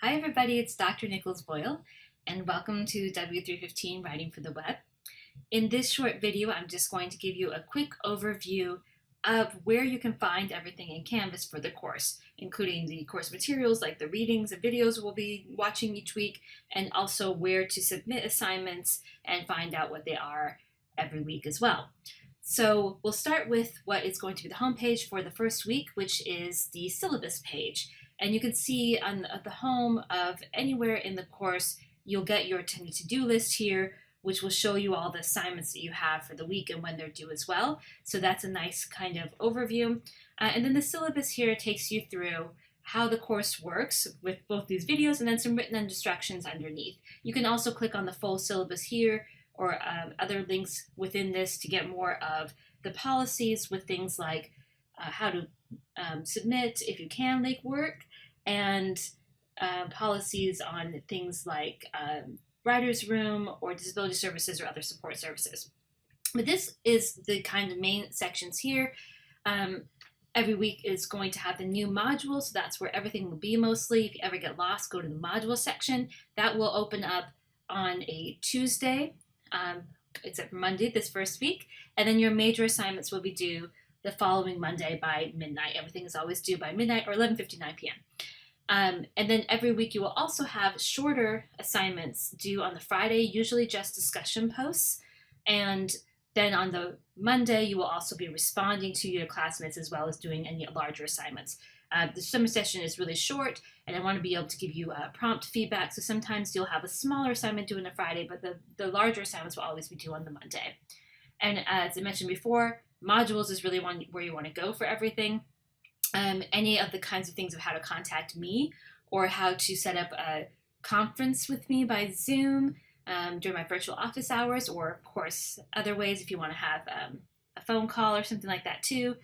Hi everybody, it's Dr. Nichols-Boyle and welcome to W315 Writing for the Web. In this short video, I'm just going to give you a quick overview of where you can find everything in Canvas for the course, including the course materials like the readings and videos we'll be watching each week, and also where to submit assignments and find out what they are every week as well. So we'll start with what is going to be the homepage for the first week, which is the syllabus page. And you can see on the home of anywhere in the course, you'll get your to-do list here, which will show you all the assignments that you have for the week and when they're due as well. So that's a nice kind of overview. And then the syllabus here takes you through how the course works with both these videos and then some written instructions underneath. You can also click on the full syllabus here or other links within this to get more of the policies with things like how to submit if you can late work, and policies on things like writer's room or disability services or other support services. But this is the kind of main sections here. Every week is going to have the new module, so that's where everything will be mostly. If you ever get lost, go to the module section. That will open up on a Tuesday, except for Monday this first week, and then your major assignments will be due the following Monday by midnight. Everything is always due by midnight or 11:59 p.m. And then every week you will also have shorter assignments due on the Friday, usually just discussion posts. And then on the Monday, you will also be responding to your classmates as well as doing any larger assignments. The summer session is really short, and I want to be able to give you prompt feedback. So sometimes you'll have a smaller assignment due on a Friday, but the larger assignments will always be due on the Monday. And as I mentioned before, modules is really where you want to go for everything. Any of the kinds of things of how to contact me or how to set up a conference with me by Zoom during my virtual office hours, or of course other ways if you want to have a phone call or something like that too.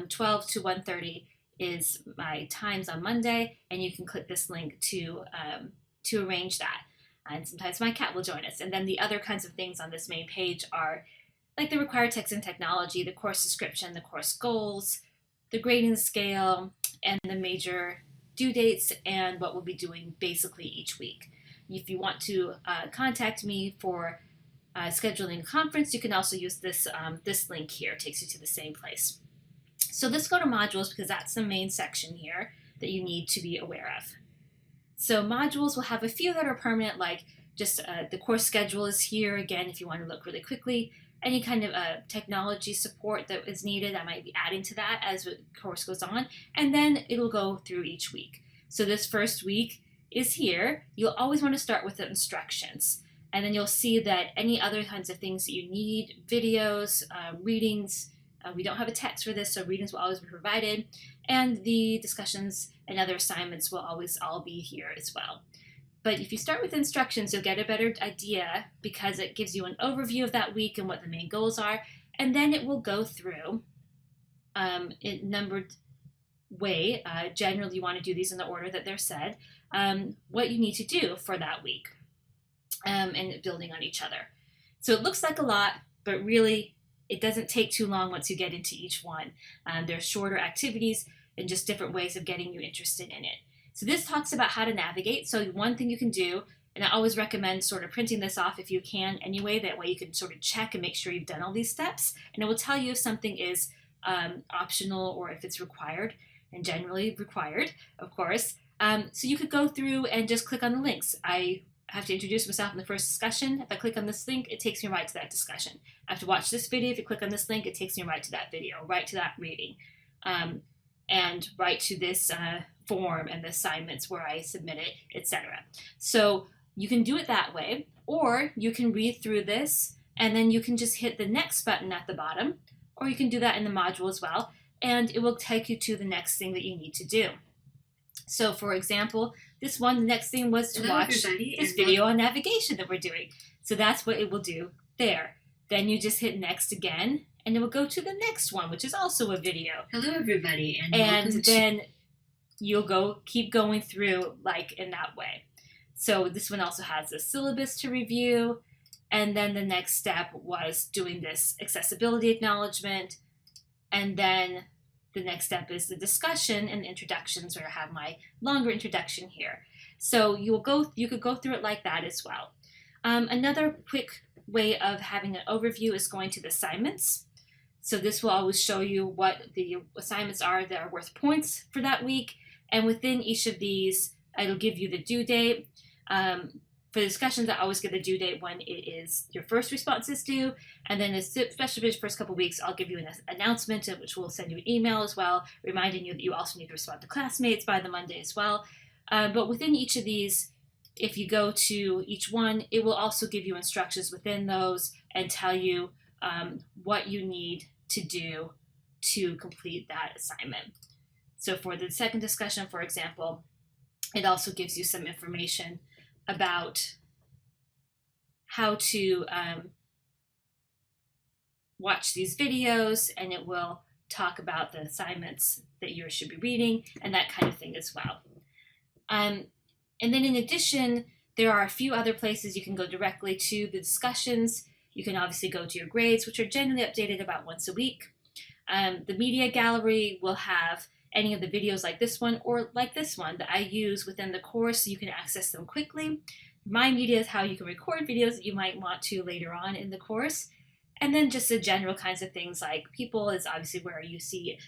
12 to 1:30 is my times on Monday, and you can click this link to arrange that. And sometimes my cat will join us. And then the other kinds of things on this main page are like the required text and technology, the course description, the course goals, the grading scale, and the major due dates and what we'll be doing basically each week. If you want to contact me for scheduling a conference, you can also use this link here. It takes you to the same place. So let's go to modules because that's the main section here that you need to be aware of. So modules will have a few that are permanent, like just the course schedule is here again if you want to look really quickly. Any kind of technology support that is needed, I might be adding to that as the course goes on, and then it'll go through each week. So this first week is here. You'll always want to start with the instructions, and then you'll see that any other kinds of things that you need, videos, readings, we don't have a text for this, so readings will always be provided, and the discussions and other assignments will always all be here as well. But if you start with instructions, you'll get a better idea because it gives you an overview of that week and what the main goals are. And then it will go through in numbered way. Generally, you want to do these in the order that they're said. What you need to do for that week and building on each other. So it looks like a lot, but really it doesn't take too long once you get into each one. There's shorter activities and just different ways of getting you interested in it. So this talks about how to navigate. So one thing you can do, and I always recommend sort of printing this off if you can anyway, that way you can sort of check and make sure you've done all these steps. And it will tell you if something is optional or if it's required, and generally required, of course. So you could go through and just click on the links. I have to introduce myself in the first discussion. If I click on this link, it takes me right to that discussion. I have to watch this video. If you click on this link, it takes me right to that video, right to that reading, and right to this form and the assignments where I submit it, etc. So you can do it that way, or you can read through this and then you can just hit the next button at the bottom, or you can do that in the module as well, and it will take you to the next thing that you need to do. So for example, this one, the next thing was to watch this video on navigation that we're doing. So that's what it will do there. Then you just hit next again, and it will go to the next one, which is also a video. Hello, everybody, and then you'll keep going through like in that way. So this one also has a syllabus to review, and then the next step was doing this accessibility acknowledgement, and then the next step is the discussion and introductions, where I have my longer introduction here. So you could go through it like that as well. Another quick way of having an overview is going to the assignments. So this will always show you what the assignments are that are worth points for that week. And within each of these, it'll give you the due date. For the discussions, I always give the due date when it is your first response is due. And then especially for the first couple of weeks, I'll give you an announcement, which will send you an email as well, reminding you that you also need to respond to classmates by the Monday as well. But within each of these, if you go to each one, it will also give you instructions within those and tell you what you need to do to complete that assignment. So for the second discussion, for example, it also gives you some information about how to watch these videos, and it will talk about the assignments that you should be reading and that kind of thing as well. And then in addition, there are a few other places you can go directly to the discussions. You can obviously go to your grades, which are generally updated about once a week. The media gallery will have any of the videos like this one or like this one that I use within the course so you can access them quickly. My media is how you can record videos that you might want to later on in the course. And then just the general kinds of things like people is obviously where you see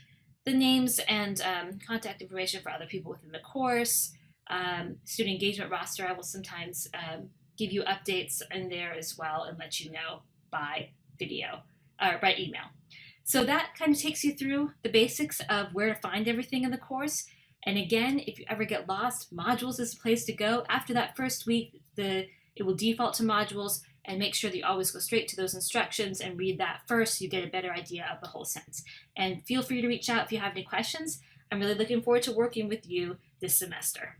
the names and contact information for other people within the course. Student engagement roster, I will sometimes give you updates in there as well and let you know by video or by email. So that kind of takes you through the basics of where to find everything in the course. And again, if you ever get lost, modules is the place to go. After that first week, it will default to modules, and make sure that you always go straight to those instructions and read that first so you get a better idea of the whole sentence. And feel free to reach out if you have any questions. I'm really looking forward to working with you this semester.